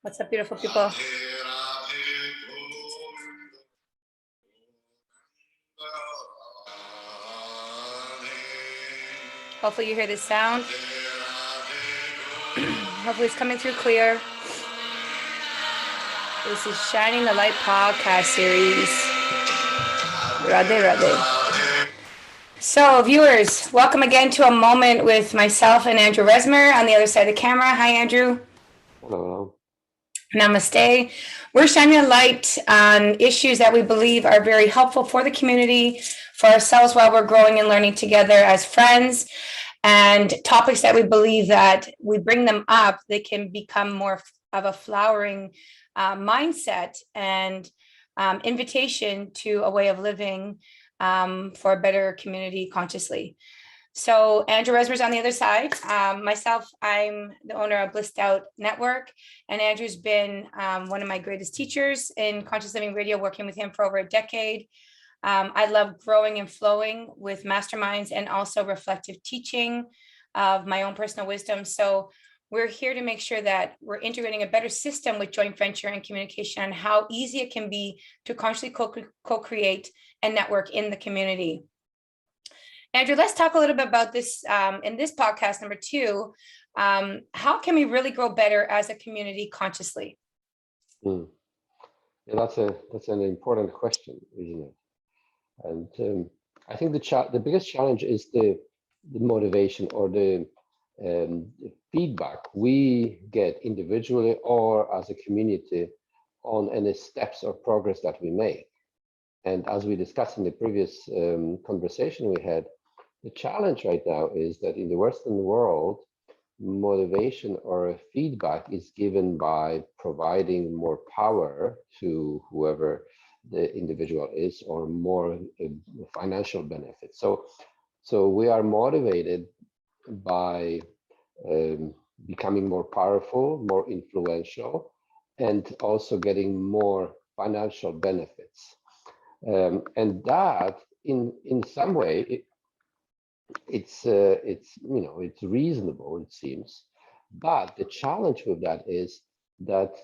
What's up, beautiful people? Hopefully you hear this sound. Hopefully it's coming through clear. This is Shining the Light podcast series. Radhe Radhe. So viewers, welcome again to a moment with myself and Andrew Rezmer on the other side of the camera. Hi, Andrew. Hello. Namaste. We're shining a light on issues that we believe are very helpful for the community, for ourselves while we're growing and learning together as friends, and topics that we believe that we bring them up, they can become more of a flowering mindset and invitation to a way of living for a better community consciously. So Andrew Rezmer is on the other side. Myself, I'm the owner of BlisstOut Network, and Andrew's been one of my greatest teachers in Conscious Living Radio, working with him for over a decade. I love growing and flowing with masterminds and also reflective teaching of my own personal wisdom. So we're here to make sure that we're integrating a better system with joint venture and communication, and how easy it can be to consciously co-create and network in the community. Andrew, let's talk a little bit about this in this podcast number 2. How can we really grow better as a community consciously? Yeah, that's an important question, isn't it? And I think the biggest challenge is the motivation or the feedback we get individually or as a community on any steps or progress that we make. And as we discussed in the previous conversation we had, the challenge right now is that in the Western world, motivation or feedback is given by providing more power to whoever the individual is, or more financial benefits. So we are motivated by becoming more powerful, more influential, and also getting more financial benefits. And that, in some way, it's reasonable, it seems, but the challenge with that is that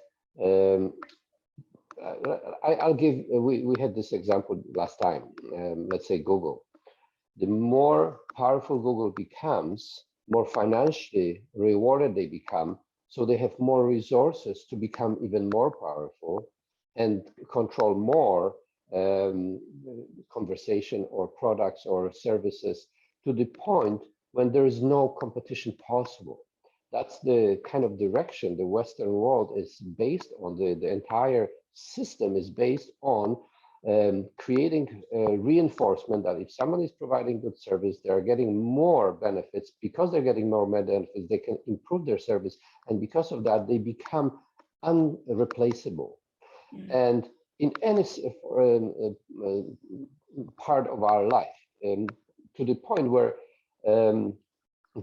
we had this example last time. Let's say Google. The more powerful Google becomes, more financially rewarded they become, so they have more resources to become even more powerful and control more conversation or products or services, to the point when there is no competition possible. That's the kind of direction the Western world is based on. The entire system is based on creating reinforcement that if someone is providing good service, they're getting more benefits. Because they're getting more benefits, they can improve their service. And because of that, they become unreplaceable. And in any part of our life, to the point where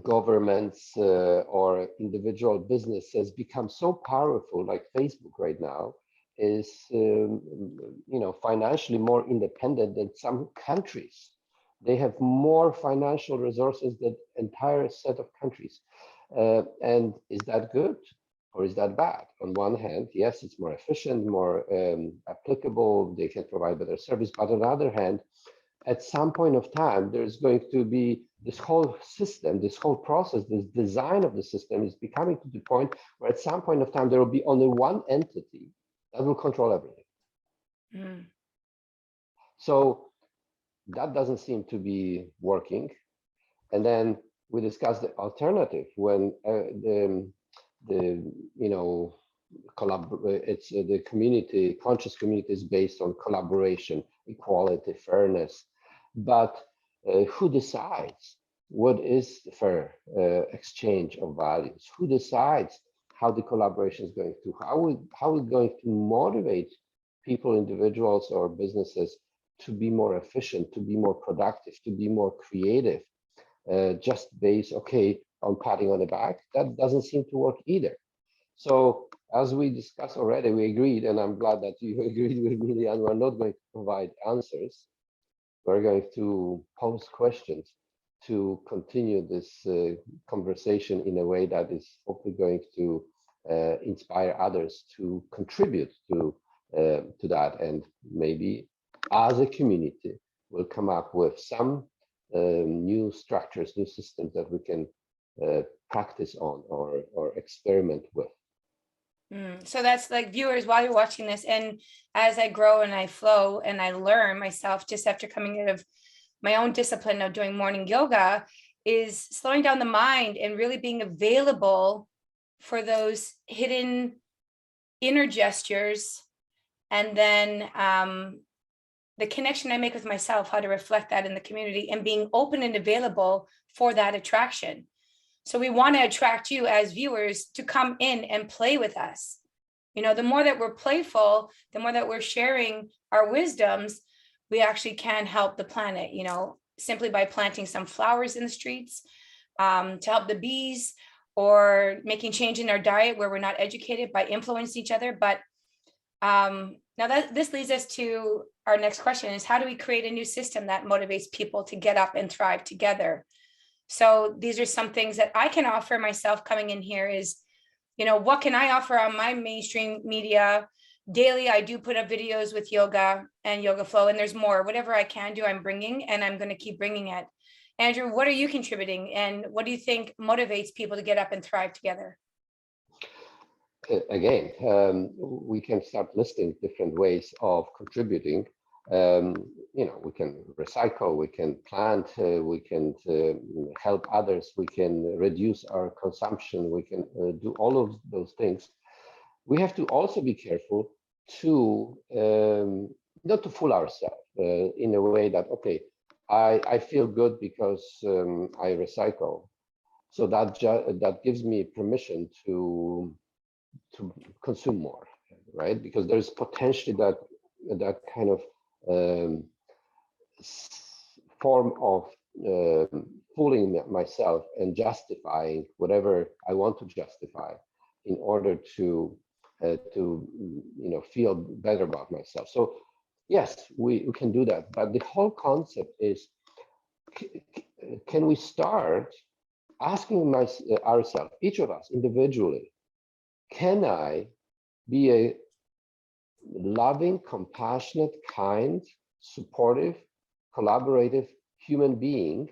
governments or individual businesses become so powerful, like Facebook right now is financially more independent than some countries. They have more financial resources than entire set of countries. And is that good or is that bad? On one hand, yes, it's more efficient, more applicable, they can provide better service. But on the other hand, at some point of time, there's going to be this whole system, this whole process, this design of the system is becoming to the point where at some point of time, there will be only one entity that will control everything. So that doesn't seem to be working. And then we discussed the alternative when it's the community, conscious community is based on collaboration, equality, fairness. But who decides what is the fair exchange of values? Who decides how the collaboration is going to, how we're going to motivate people, individuals or businesses to be more efficient, to be more productive, to be more creative, just based, on patting on the back? That doesn't seem to work either. So as we discussed already, we agreed, and I'm glad that you agreed with me, Leanne, we're not going to provide answers. We're going to pose questions to continue this conversation in a way that is hopefully going to inspire others to contribute to that, and maybe as a community we'll come up with some new structures, new systems that we can practice on or experiment with. So that's like, viewers, while you're watching this, and as I grow and I flow and I learn myself, just after coming out of my own discipline of doing morning yoga, is slowing down the mind and really being available for those hidden inner gestures, and then the connection I make with myself, how to reflect that in the community, and being open and available for that attraction. So we want to attract you as viewers to come in and play with us. You know, the more that we're playful, the more that we're sharing our wisdoms, we actually can help the planet, you know, simply by planting some flowers in the streets to help the bees, or making change in our diet where we're not educated, by influencing each other. But now that this leads us to our next question, is how do we create a new system that motivates people to get up and thrive together? So these are some things that I can offer myself coming in here is, you know, what can I offer on my mainstream media? Daily, I do put up videos with yoga and yoga flow, and there's more. Whatever I can do, I'm bringing, and I'm going to keep bringing it. Andrew, what are you contributing, and what do you think motivates people to get up and thrive together? Again, we can start listing different ways of contributing. You know, we can recycle, we can plant, we can help others, we can reduce our consumption, we can do all of those things. We have to also be careful to not to fool ourselves in a way that, okay, I feel good because I recycle, so that gives me permission to consume more, right? Because there's potentially that kind of form of fooling myself and justifying whatever I want to justify in order to you know, feel better about myself. So yes, we can do that, but the whole concept is, can we start asking ourselves, each of us individually, can I be a loving, compassionate, kind, supportive, collaborative human being,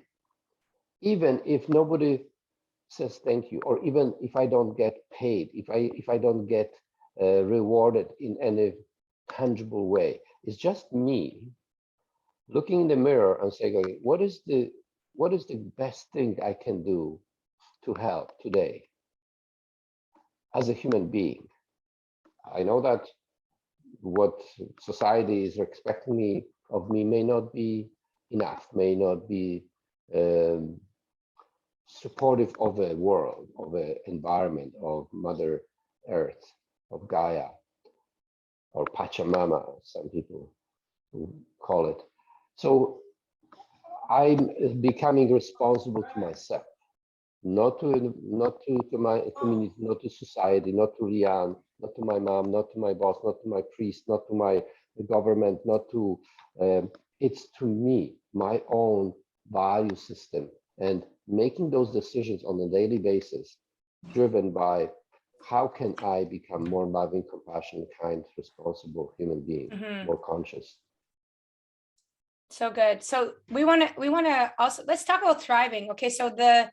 even if nobody says thank you, or even if I don't get paid, if I don't get rewarded in any tangible way? It's just me looking in the mirror and saying, okay, what is the best thing I can do to help today as a human being? I know that what society is expecting of me may not be enough, may not be supportive of a world, of an environment, of Mother Earth, of Gaia, or Pachamama, some people call it. So I'm becoming responsible to myself, not to my community, not to society, not to Leanne, not to my mom, not to my boss, not to my priest, not to my government, not to, it's to me, my own value system, and making those decisions on a daily basis, driven by how can I become more loving, compassionate, kind, responsible human being, more conscious. So good. So we want to also, let's talk about thriving. Okay, so the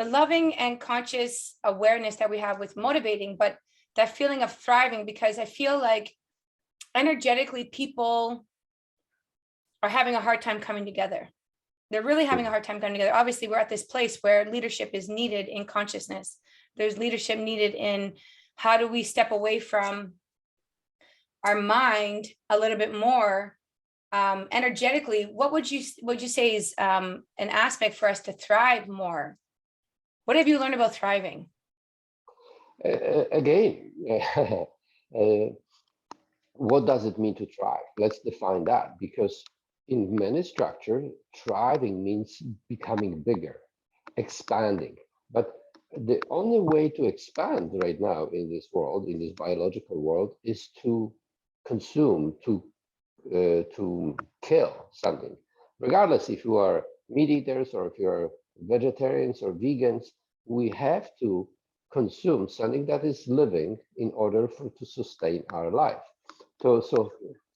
loving and conscious awareness that we have with motivating, but that feeling of thriving, because I feel like energetically people are having a hard time coming together. They're really having a hard time coming together. Obviously, we're at this place where leadership is needed in consciousness. There's leadership needed in how do we step away from our mind a little bit more energetically. What would you say is an aspect for us to thrive more? What have you learned about thriving? Again, what does it mean to thrive? Let's define that, because in many structures, thriving means becoming bigger, expanding. But the only way to expand right now in this world, in this biological world, is to consume, to kill something. Regardless if you are meat eaters or if you are vegetarians or vegans, we have to consume something that is living in order to sustain our life. So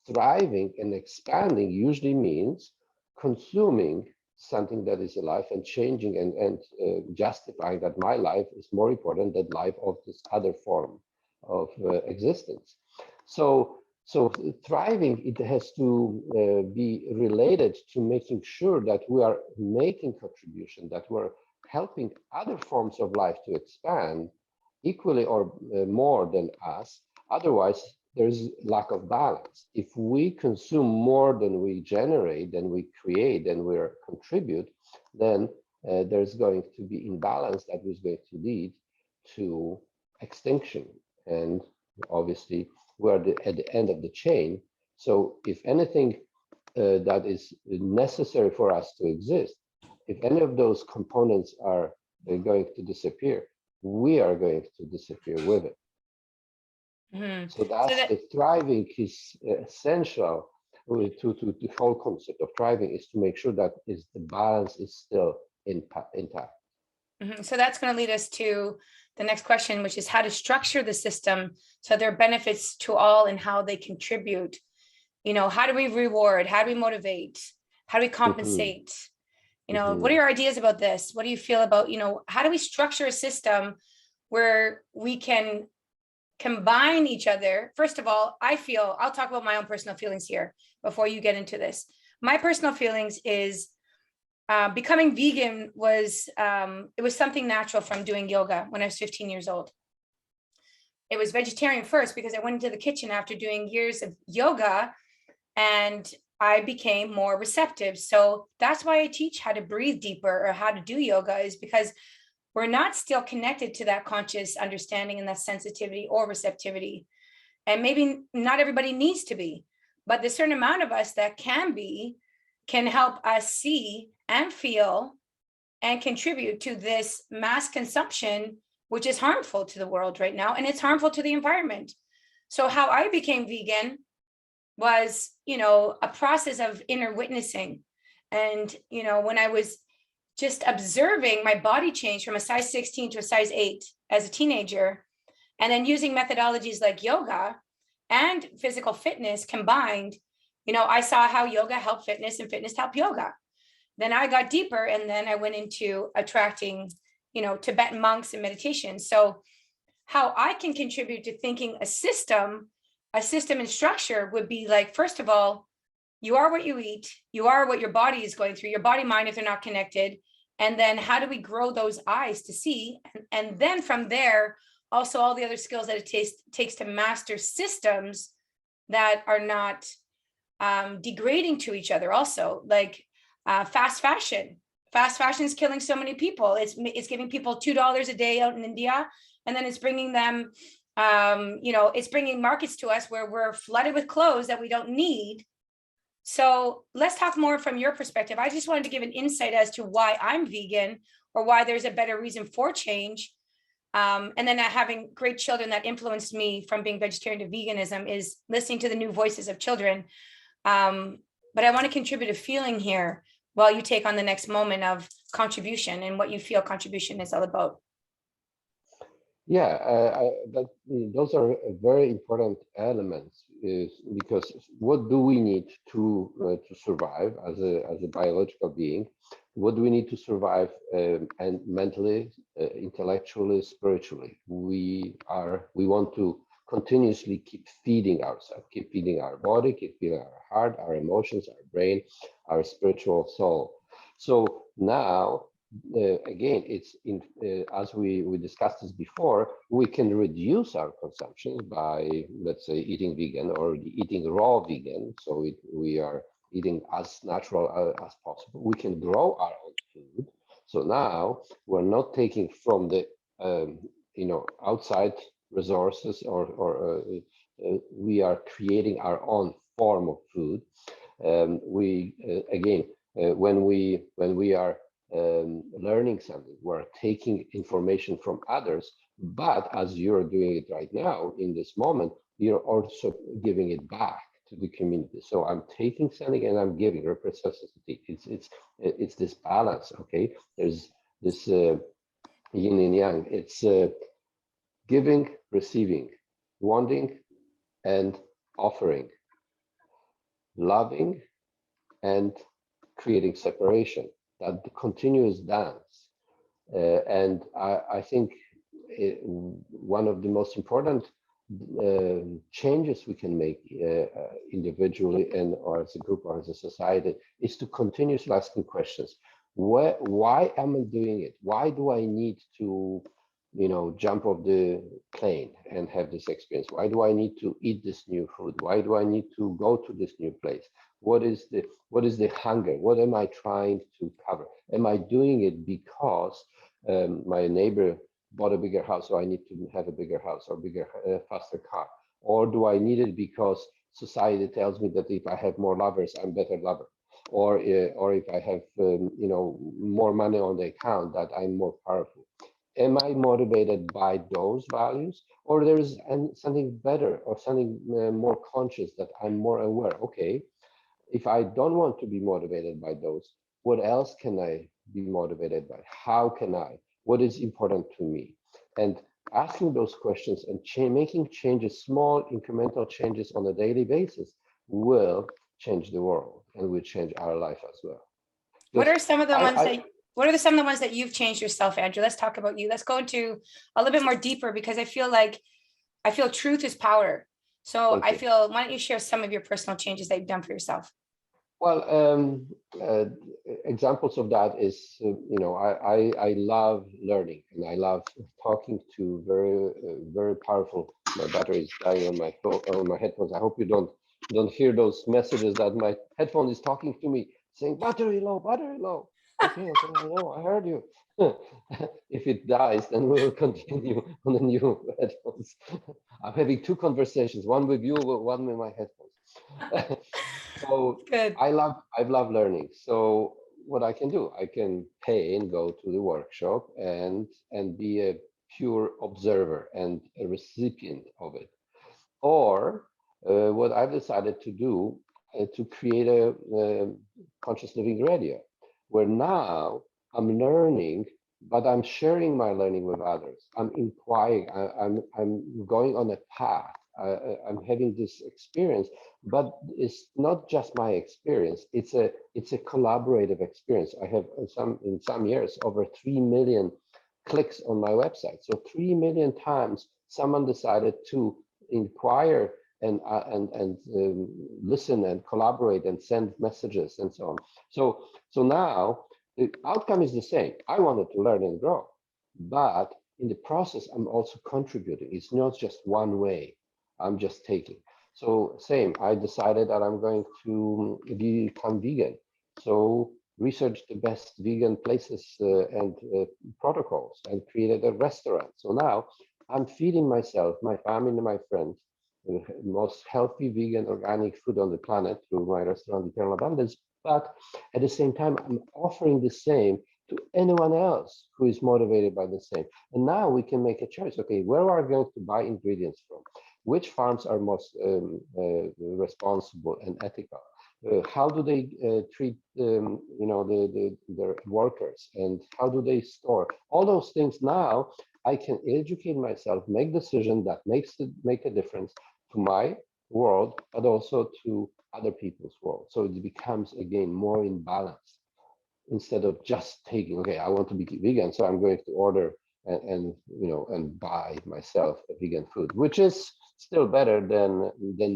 thriving and expanding usually means consuming something that is alive and changing and justifying that my life is more important than life of this other form of existence. So thriving, it has to be related to making sure that we are making contribution, that we're helping other forms of life to expand equally or more than us. Otherwise, there's lack of balance. If we consume more than we generate, than we create, than we contribute, then there's going to be imbalance that is going to lead to extinction. And obviously, we're at the end of the chain. So if anything that is necessary for us to exist, if any of those components are going to disappear, we are going to disappear with it. So that's the thriving is essential to the whole concept of thriving, is to make sure that the balance is still intact. So that's going to lead us to the next question, which is how to structure the system so there are benefits to all and how they contribute. You know, how do we reward? How do we motivate? How do we compensate? You know, what are your ideas about this? What do you feel about, you know, how do we structure a system where we can combine each other? First of all, I'll talk about my own personal feelings here before you get into this. My personal feelings is becoming vegan was, it was something natural from doing yoga when I was 15 years old. It was vegetarian first because I went into the kitchen after doing years of yoga and I became more receptive. So that's why I teach how to breathe deeper or how to do yoga, is because we're not still connected to that conscious understanding and that sensitivity or receptivity. And maybe not everybody needs to be, but the certain amount of us that can be, can help us see and feel and contribute to this mass consumption, which is harmful to the world right now. And it's harmful to the environment. So how I became vegan was, you know, a process of inner witnessing. And, you know, when I was just observing my body change from a size 16 to a size 8 as a teenager, and then using methodologies like yoga and physical fitness combined, you know, I saw how yoga helped fitness and fitness helped yoga. Then I got deeper and then I went into attracting, you know, Tibetan monks and meditation. So how I can contribute to thinking a system and structure would be like, first of all, you are what you eat, you are what your body is going through, your body, mind, if they're not connected. And then how do we grow those eyes to see? And then from there, also all the other skills that it takes to master systems that are not degrading to each other. Also, like fast fashion. Fast fashion is killing so many people. It's giving people $2 a day out in India, and then it's bringing them, you know, it's bringing markets to us where we're flooded with clothes that we don't need. So let's talk more from your perspective. I just wanted to give an insight as to why I'm vegan or why there's a better reason for change. And then having great children that influenced me from being vegetarian to veganism is listening to the new voices of children. But I want to contribute a feeling here while you take on the next moment of contribution and what you feel contribution is all about. Yeah, those are very important elements, because what do we need to survive as a biological being? What do we need to survive, and mentally, intellectually, spiritually? We want to continuously keep feeding ourselves, keep feeding our body, keep feeding our heart, our emotions, our brain, our spiritual soul. So now, again, it's as we discussed this before, we can reduce our consumption by, let's say, eating vegan or eating raw vegan. So we are eating as natural as possible. We can grow our own food. So now we're not taking from the you know, outside resources, or we are creating our own form of food. We again, when we are learning something, we're taking information from others, but as you're doing it right now in this moment, you're also giving it back to the community. So I'm taking something and I'm giving reciprocity. It's this balance. Okay, there's this yin and yang. It's giving, receiving, wanting and offering, loving and creating separation, that continuous dance. And I think one of the most important changes we can make individually and or as a group or as a society is to continuously asking questions. Why am I doing it? Why do I need to, jump off the plane and have this experience? Why do I need to eat this new food? Why do I need to go to this new place? What is the hunger? What am I trying to cover? Am I doing it because my neighbor bought a bigger house, so I need to have a bigger house or bigger, faster car? Or do I need it because society tells me that if I have more lovers, I'm better lover? Or if I have more money on the account, that I'm more powerful? Am I motivated by those values, or there is something better or something more conscious that I'm more aware? Okay, if I don't want to be motivated by those, what else can I be motivated by? How can I? What is important to me? And asking those questions and making changes, small incremental changes on a daily basis, will change the world and will change our life as well. What Because are some of the ones that some of the ones that you've changed yourself, Andrew? Let's talk about you. Let's go into a little bit more deeper, because I feel truth is power. So why don't you share some of your personal changes that you've done for yourself? Well, examples of that is, I love learning and I love talking to very powerful. My battery is dying on my phone, on my headphones. I hope you don't hear those messages that my headphone is talking to me saying battery low, battery low. Okay, I know, I heard you. If it dies, then we will continue on the new headphones. I'm having two conversations, one with you, one with my headphones. So Good. I love learning. So what I can do, I can pay and go to the workshop and be a pure observer and a recipient of it. Or what I've decided to do, to create a conscious living radio, where now I'm learning, but I'm sharing my learning with others. I'm inquiring. I'm going on a path. I'm having this experience, but it's not just my experience. It's a collaborative experience. I have in some years over 3 million clicks on my website. So 3 million times someone decided to inquire and listen and collaborate and send messages and so on. So now the outcome is the same. I wanted to learn and grow, but in the process, I'm also contributing. It's not just one way. I'm just taking. So same, I decided that I'm going to become vegan. So research the best vegan places and protocols and created a restaurant. So now I'm feeding myself, my family, and my friends the most healthy vegan organic food on the planet through my restaurant, Eternal Abundance. But at the same time, I'm offering the same to anyone else who is motivated by the same. And now we can make a choice. Okay, where are we going to buy ingredients from? Which farms are most responsible and ethical? How do they treat their workers, and how do they store all those things? Now I can educate myself, make decisions that make a difference to my world, but also to other people's world. So it becomes again more in balance, instead of just taking, okay, I want to be vegan, so I'm going to order and buy myself a vegan food, which is still better than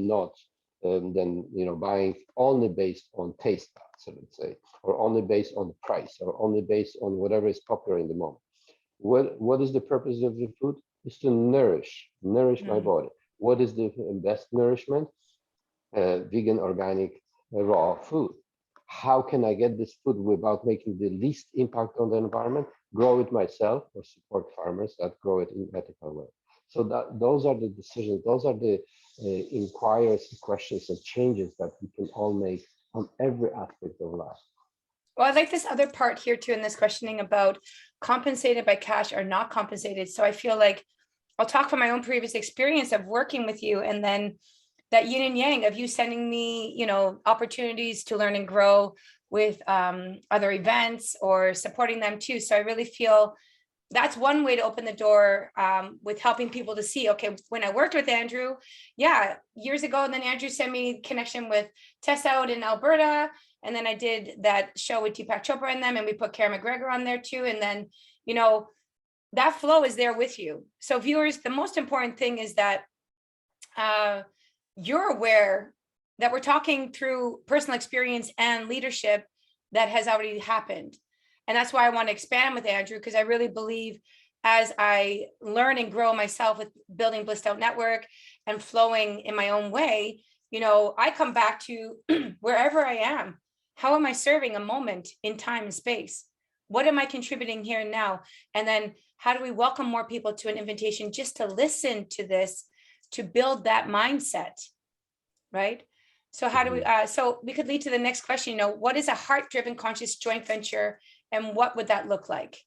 not buying only based on taste buds, so let's say, or only based on price, or only based on whatever is popular in the moment. What is the purpose of the food? Is to nourish my body. What is the best nourishment? Vegan, organic, raw food. How can I get this food without making the least impact on the environment? Grow it myself or support farmers that grow it in ethical way. So those are the decisions, those are the inquiries, questions, and changes that we can all make on every aspect of life. Well, I like this other part here too in this questioning about compensated by cash or not compensated. So I feel like I'll talk from my own previous experience of working with you, and then that yin and yang of you sending me, opportunities to learn and grow with other events or supporting them too. So I really feel, that's one way to open the door with helping people to see, okay, when I worked with Andrew, yeah, years ago, and then Andrew sent me connection with Tessa out in Alberta. And then I did that show with Deepak Chopra in them, and we put Karen McGregor on there too. And then, you know, that flow is there with you. So viewers, the most important thing is that you're aware that we're talking through personal experience and leadership that has already happened. And that's why I want to expand with Andrew, because I really believe as I learn and grow myself with building BlisstOut Network and flowing in my own way, you know, I come back to wherever I am. How am I serving a moment in time and space? What am I contributing here and now? And then how do we welcome more people to an invitation just to listen to this, to build that mindset, right? So how do we, so we could lead to the next question, you know, what is a heart-driven conscious joint venture and what would that look like?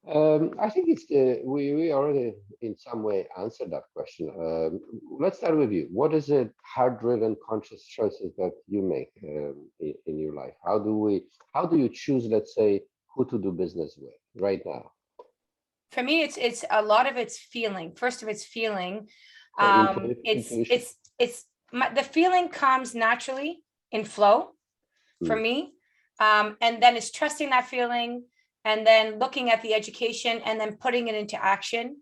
I think it's we already in some way answered that question. Let's start with you. What is it heart-driven conscious choices that you make in your life? How do you choose, let's say, who to do business with right now? For me, it's a lot of it's feeling. First of it's feeling. So intuition. The feeling comes naturally in flow for me. And then it's trusting that feeling and then looking at the education and then putting it into action,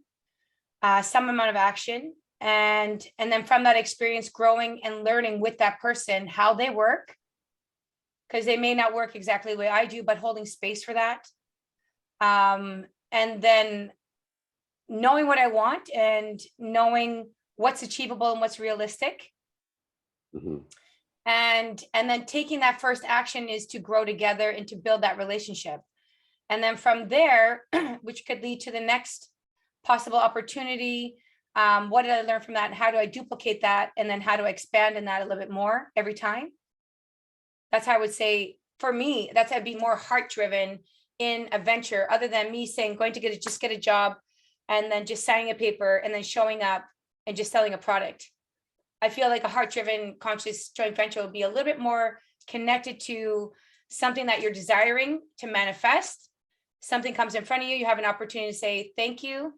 some amount of action. And then from that experience, growing and learning with that person, how they work, because they may not work exactly the way I do, but holding space for that. And then knowing what I want and knowing what's achievable and what's realistic. And then taking that first action is to grow together and to build that relationship. And then from there, which could lead to the next possible opportunity. What did I learn from that? And how do I duplicate that? And then how do I expand in that a little bit more every time? That's how I would say, for me, that's I'd be more heart-driven in a venture, other than me saying, going to just get a job and then just signing a paper and then showing up and just selling a product. I feel like a heart-driven conscious joint venture will be a little bit more connected to something that you're desiring to manifest. Something comes in front of you, you have an opportunity to say thank you,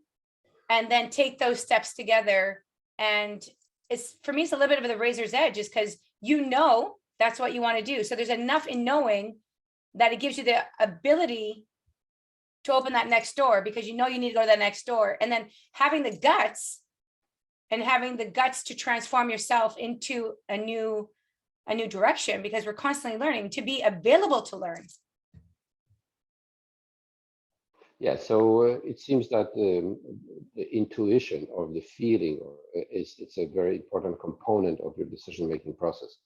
and then take those steps together. And it's, for me, it's a little bit of the razor's edge, is because you know that's what you want to do. So there's enough in knowing that it gives you the ability to open that next door, because you know you need to go to that next door. And then having the guts to transform yourself into a new direction, because we're constantly learning, to be available to learn. Yeah, so it seems that the intuition or the feeling it's a very important component of your decision-making process.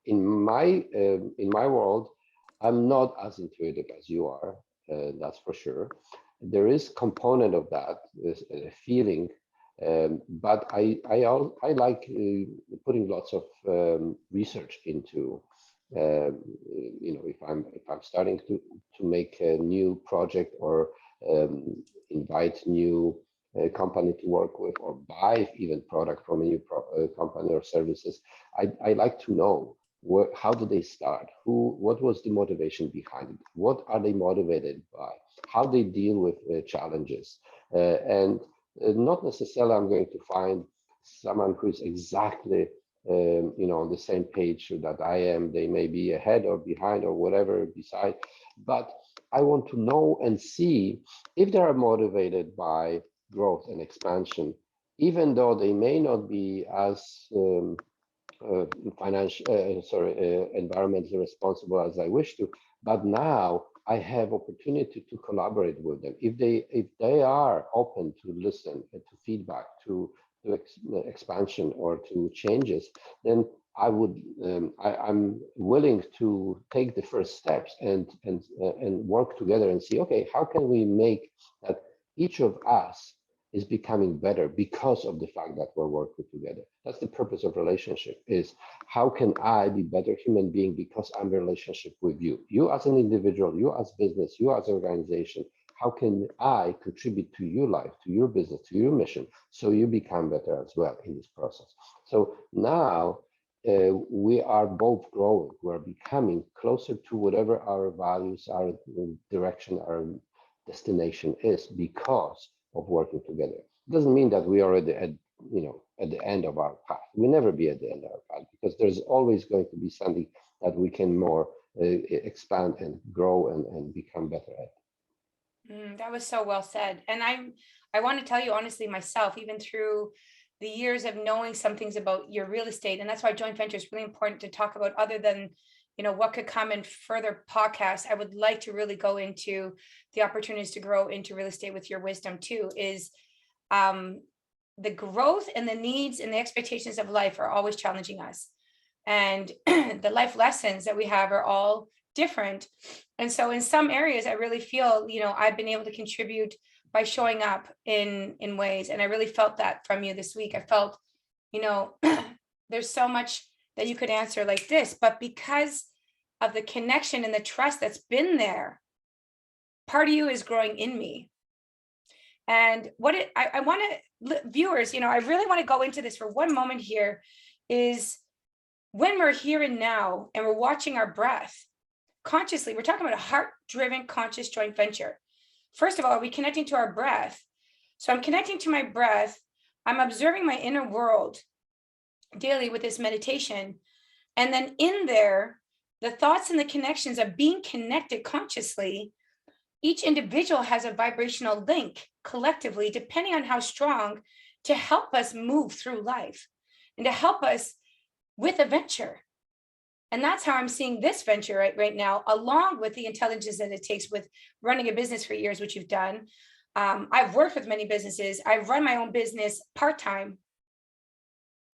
In my world, I'm not as intuitive as you are, that's for sure. There is component of that, this feeling, but I like putting lots of research into. You know, if I'm starting to make a new project or invite new company to work with, or buy even product from a new company or services, I like to know how do they start, what was the motivation behind it, what are they motivated by, how they deal with challenges, and not necessarily I'm going to find someone who is exactly you know, on the same page that I am. They may be ahead or behind or whatever beside, but I want to know and see if they are motivated by growth and expansion, even though they may not be as environmentally responsible as I wish to, but now I have opportunity to collaborate with them. If they are open to listen and to feedback, to expansion or to changes, then I'm willing to take the first steps and work together and see, okay, how can we make that each of us is becoming better because of the fact that we're working together. That's the purpose of relationship, is how can I be better human being because I'm in relationship with you. You as an individual, you as business, you as organization, how can I contribute to your life, to your business, to your mission, so you become better as well in this process. So now we are both growing. We're becoming closer to whatever our values, our direction, our destination is because of working together. It doesn't mean that we are at the end of our path. We'll never be at the end of our path, because there's always going to be something that we can more expand and grow and become better at. That was so well said. And I want to tell you honestly myself, even through the years of knowing some things about your real estate, and that's why joint venture is really important to talk about, other than what could come in further podcasts. I would like to really go into the opportunities to grow into real estate with your wisdom too, is the growth and the needs and the expectations of life are always challenging us. And the life lessons that we have are all different. And so in some areas, I really feel, I've been able to contribute by showing up in ways. And I really felt that from you this week. I felt, there's so much that you could answer like this, but because of the connection and the trust that's been there, part of you is growing in me. And I want to, viewers, I really want to go into this for one moment here, is when we're here and now and we're watching our breath consciously, we're talking about a heart-driven conscious joint venture. First of all, are we connecting to our breath? So I'm connecting to my breath. I'm observing my inner world daily with this meditation. And then in there, the thoughts and the connections of being connected consciously, each individual has a vibrational link collectively, depending on how strong, to help us move through life and to help us with a venture. And that's how I'm seeing this venture right now, along with the intelligence that it takes with running a business for years, which you've done. I've worked with many businesses. I've run my own business part-time,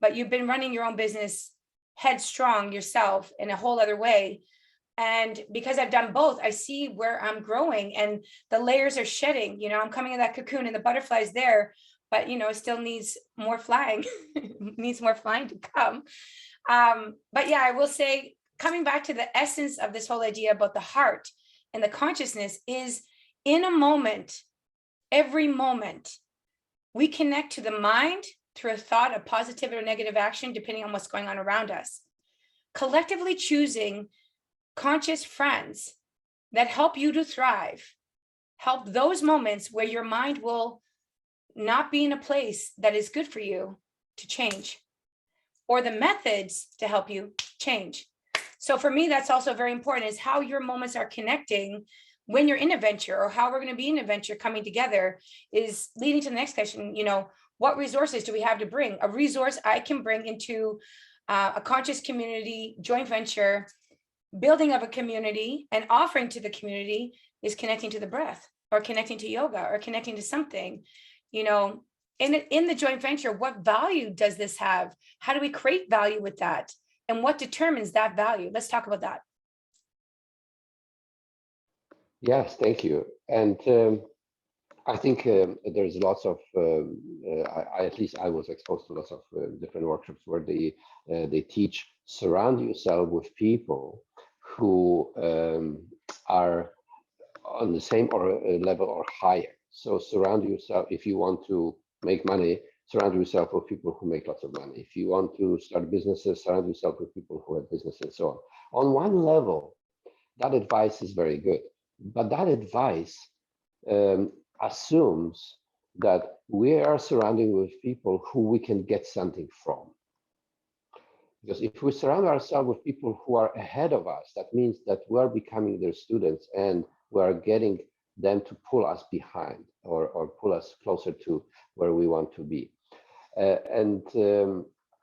but you've been running your own business headstrong yourself in a whole other way. And because I've done both, I see where I'm growing and the layers are shedding. I'm coming in that cocoon and the butterfly's there, but it still needs more flying, needs more flying to come. But yeah, I will say, coming back to the essence of this whole idea about the heart and the consciousness is, in a moment, every moment, we connect to the mind through a thought of positive or negative action, depending on what's going on around us. Collectively choosing conscious friends that help you to thrive, help those moments where your mind will not be in a place that is good for you to change, or the methods to help you change. So for me, that's also very important, is how your moments are connecting when you're in a venture, or how we're going to be in a venture coming together, is leading to the next question. What resources do we have to bring? A resource I can bring into a conscious community, joint venture, building of a community and offering to the community is connecting to the breath, or connecting to yoga, or connecting to something, in the joint venture. What value does this have? How do we create value with that? And what determines that value? Let's talk about that. Yes, thank you. And I think there's lots of, at least I was exposed to lots of different workshops where they teach, surround yourself with people who are on the same or level or higher. So surround yourself, if you want to make money, surround yourself with people who make lots of money. If you want to start businesses, surround yourself with people who have businesses and so on. On one level, that advice is very good, but that advice assumes that we are surrounding with people who we can get something from. Because if we surround ourselves with people who are ahead of us, that means that we are becoming their students and we are getting them to pull us behind, or pull us closer to where we want to be.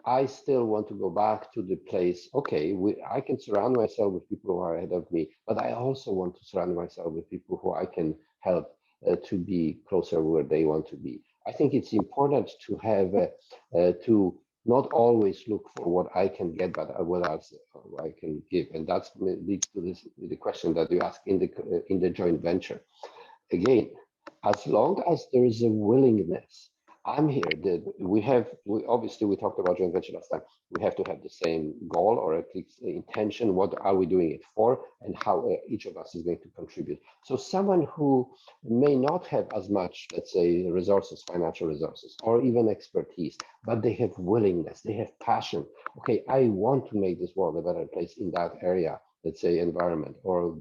I still want to go back to the place, okay, I can surround myself with people who are ahead of me, but I also want to surround myself with people who I can help to be closer where they want to be. I think it's important to have, to not always look for what I can get, but what else I can give. And that leads to the question that you ask in the joint venture. Again, as long as there is a willingness, I'm here. We obviously, we talked about joint venture last time. We have to have the same goal, or at least intention. What are we doing it for, and how each of us is going to contribute. So someone who may not have as much, let's say, resources, financial resources, or even expertise, but they have willingness, they have passion. Okay, I want to make this world a better place in that area. let's say, environment or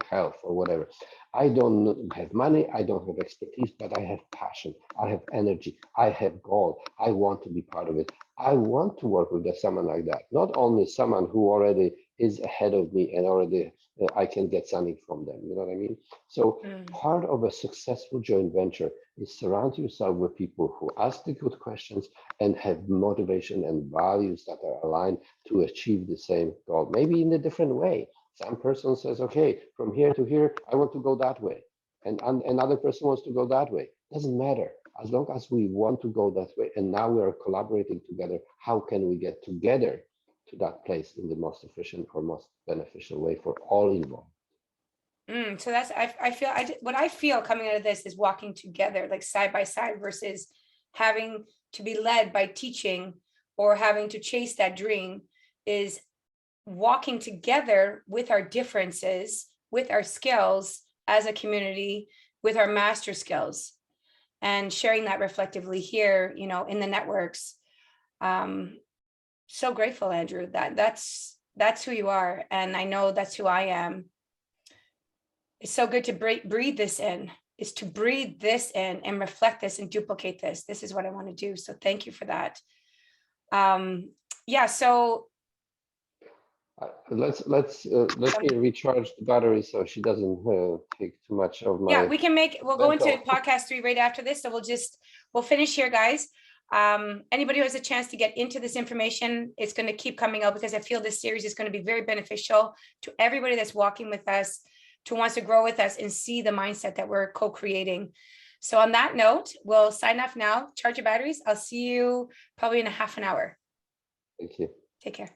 health or whatever. I don't have money, I don't have expertise, but I have passion, I have energy, I have goal, I want to be part of it. I want to work with someone like that, not only someone who already is ahead of me and already I can get something from them. You know what I mean? So part of a successful joint venture is surround yourself with people who ask the good questions and have motivation and values that are aligned to achieve the same goal, maybe in a different way. Some person says, okay, from here to here, I want to go that way. And another person wants to go that way. Doesn't matter. As long as we want to go that way, and now we are collaborating together, how can we get together to that place in the most efficient or most beneficial way for all involved? So that's, I feel, what I feel coming out of this is walking together, like side by side, versus having to be led by teaching or having to chase that dream, is walking together with our differences, with our skills as a community, with our master skills, and sharing that reflectively here, you know, in the networks. So grateful, Andrew, that's who you are. And I know that's who I am. It's so good to breathe this in, is to breathe this in and reflect this and duplicate this. This is what I want to do. So thank you for that. Yeah, so let me recharge the battery so she doesn't take too much of my. Yeah, we can we'll go into mental. podcast 3 right after this. So we'll finish here, guys. Anybody who has a chance to get into this information, it's going to keep coming out, because I feel this series is going to be very beneficial to everybody that's walking with us, to wants to grow with us and see the mindset that we're co-creating. So on that note, we'll sign off now. Charge your batteries. I'll see you probably in a half an hour. Thank you. Take care.